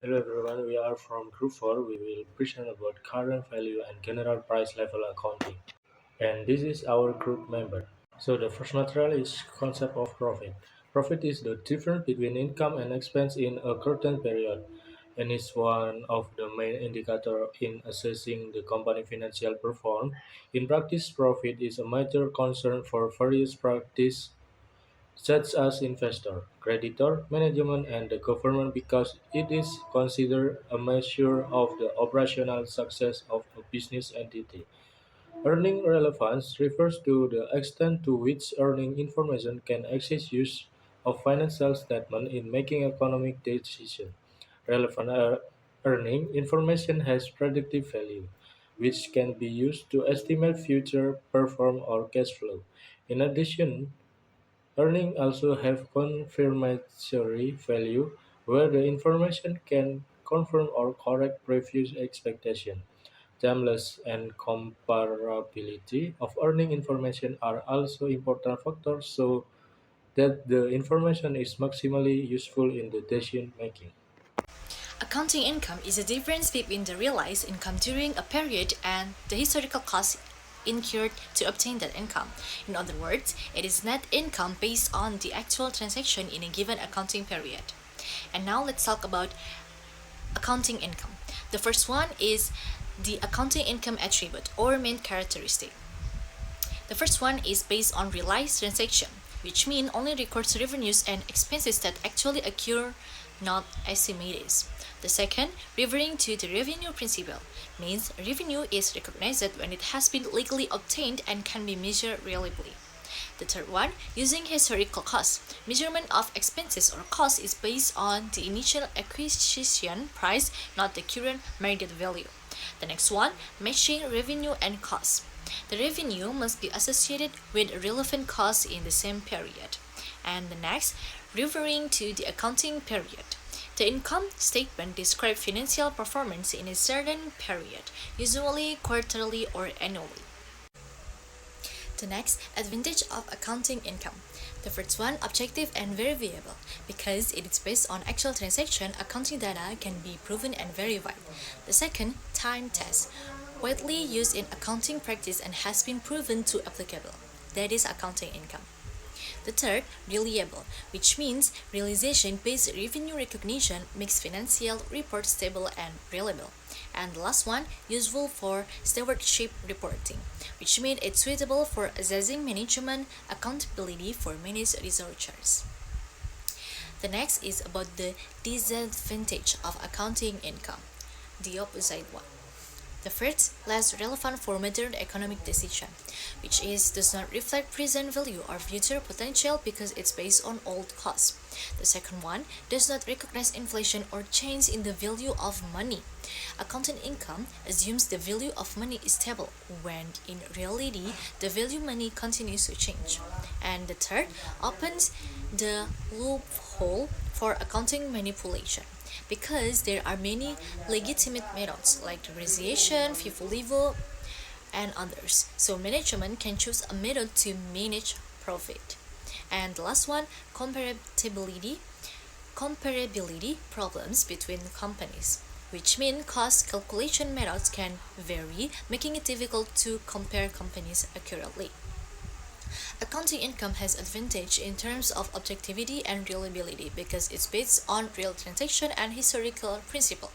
Hello everyone, we are from Group 4. We will present about current value and general price level accounting. And this is our group member. So the first material is concept of profit. Profit is the difference between income and expense in a certain period and is one of the main indicator in assessing the company financial performance. In practice, profit is a major concern for various practice such as investor, creditor, management, and the government because it is considered a measure of the operational success of a business entity. Earning relevance refers to the extent to which earning information can assist use of financial statement in making economic decisions. Relevant earning information has predictive value, which can be used to estimate future performance or cash flow. In addition, earnings also have confirmatory value, where the information can confirm or correct previous expectation. Timeless and comparability of earning information are also important factors so that the information is maximally useful in the decision making. Accounting income is the difference between the realized income during a period and the historical costs incurred to obtain that income. In other words, it is net income based on the actual transaction in a given accounting period. And now let's talk about accounting income. The first one is the accounting income attribute or main characteristic. The first one is based on realized transaction, which means only records revenues and expenses that actually occur, not estimated. The second, referring to the revenue principle, means revenue is recognized when it has been legally obtained and can be measured reliably. The third one, using historical costs. Measurement of expenses or costs is based on the initial acquisition price, not the current market value. The next one, matching revenue and costs. The revenue must be associated with relevant costs in the same period. And the next, referring to the accounting period. The income statement describes financial performance in a certain period, usually quarterly or annually. The next, advantage of accounting income. The first one, objective and verifiable. Because it is based on actual transaction, accounting data can be proven and verified. The second, time test. Widely used in accounting practice and has been proven to applicable. That is accounting income. The third, reliable, which means realization-based revenue recognition makes financial reports stable and reliable. And the last one, useful for stewardship reporting, which means it's suitable for assessing management accountability for managed researchers. The next is about the disadvantage of accounting income, the opposite one. The first, less relevant for modern economic decision, which is does not reflect present value or future potential because it's based on old costs. The second one does not recognize inflation or change in the value of money. Accounting income assumes the value of money is stable when in reality the value of money continues to change. And the third opens the loophole for accounting manipulation because there are many legitimate methods like depreciation, FIFO level, and others. So management can choose a method to manage profit. And the last one, comparability problems between companies, which mean cost calculation methods can vary, making it difficult to compare companies accurately. Accounting income has advantage in terms of objectivity and reliability because it's based on real transaction and historical principle.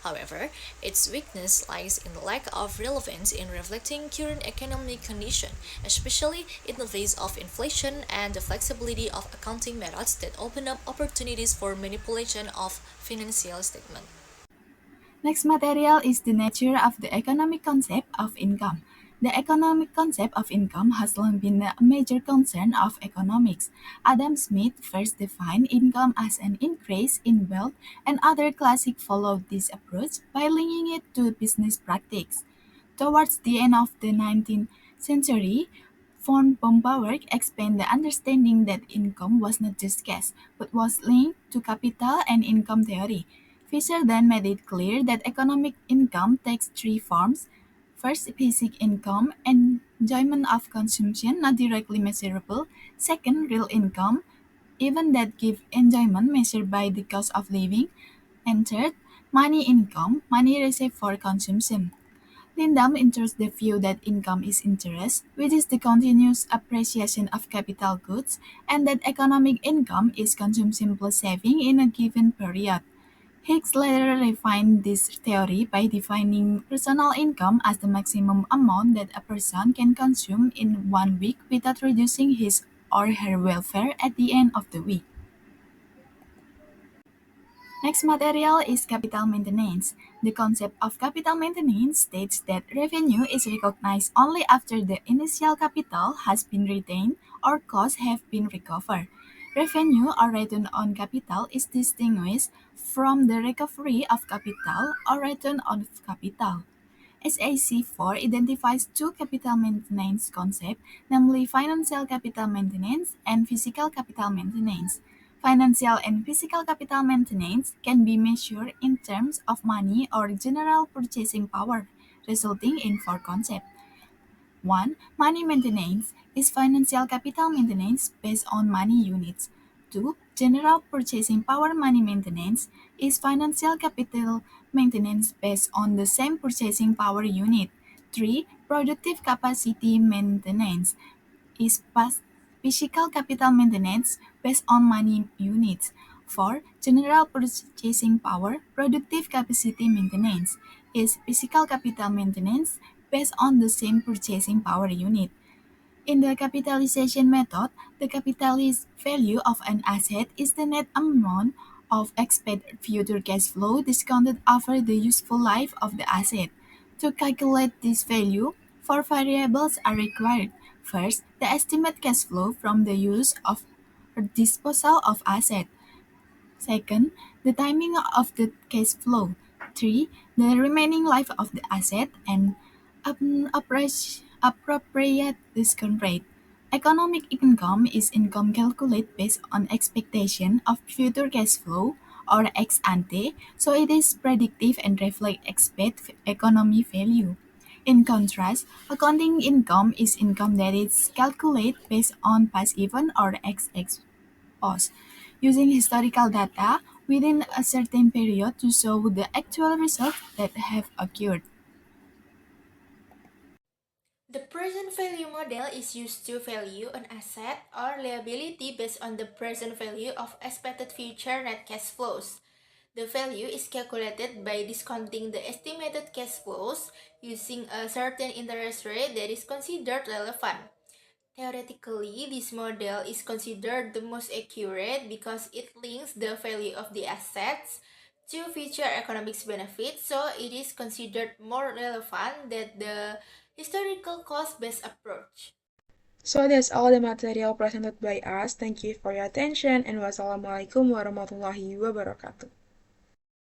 However, its weakness lies in the lack of relevance in reflecting current economic condition, especially in the face of inflation and the flexibility of accounting methods that open up opportunities for manipulation of financial statement. Next material is the nature of the economic concept of income. The economic concept of income has long been a major concern of economics. Adam Smith first defined income as an increase in wealth, and other classics followed this approach by linking it to business practice. Towards the end of the 19th century, von Bombauer expanded the understanding that income was not just cash, but was linked to capital and income theory. Fisher then made it clear that economic income takes three forms. First, basic income, enjoyment of consumption not directly measurable. Second, real income, even that give enjoyment measured by the cost of living. And third, Money income, money received for consumption. Lindam enters the view that income is interest, which is the continuous appreciation of capital goods, and that economic income is consumption plus saving in a given period. Hicks later refined this theory by defining personal income as the maximum amount that a person can consume in 1 week without reducing his or her welfare at the end of the week. Next material is capital maintenance. The concept of capital maintenance states that revenue is recognized only after the initial capital has been retained or costs have been recovered. Revenue or return on capital is distinguished from the recovery of capital or return on capital. SAC4 identifies two capital maintenance concepts, namely financial capital maintenance and physical capital maintenance. Financial and physical capital maintenance can be measured in terms of money or general purchasing power, resulting in four concepts. 1. Money maintenance is financial capital maintenance based on money units. 2. General purchasing power money maintenance is financial capital maintenance based on the same purchasing power unit. 3. Productive capacity maintenance is physical capital maintenance based on money units. 4. General purchasing power productive capacity maintenance is physical capital maintenance based on the same purchasing power unit. In the capitalization method, the capitalist value of an asset is the net amount of expected future cash flow discounted over the useful life of the asset. To calculate this value, four variables are required. First, the estimate cash flow from the use of or disposal of asset. Second, the timing of the cash flow. 3. The remaining life of the asset and appropriate discount rate. Economic income is income calculated based on expectation of future cash flow or ex ante, so it is predictive and reflect expected economy value. In contrast, accounting income is income that is calculated based on past event or ex post, using historical data within a certain period to show the actual results that have occurred. The present value model is used to value an asset or liability based on the present value of expected future net cash flows. The value is calculated by discounting the estimated cash flows using a certain interest rate that is considered relevant. Theoretically, this model is considered the most accurate because it links the value of the assets to future economics benefits, so it is considered more relevant than the historical cost-based approach. So that's all the material presented by us. Thank you for your attention and wassalamualaikum warahmatullahi wabarakatuh.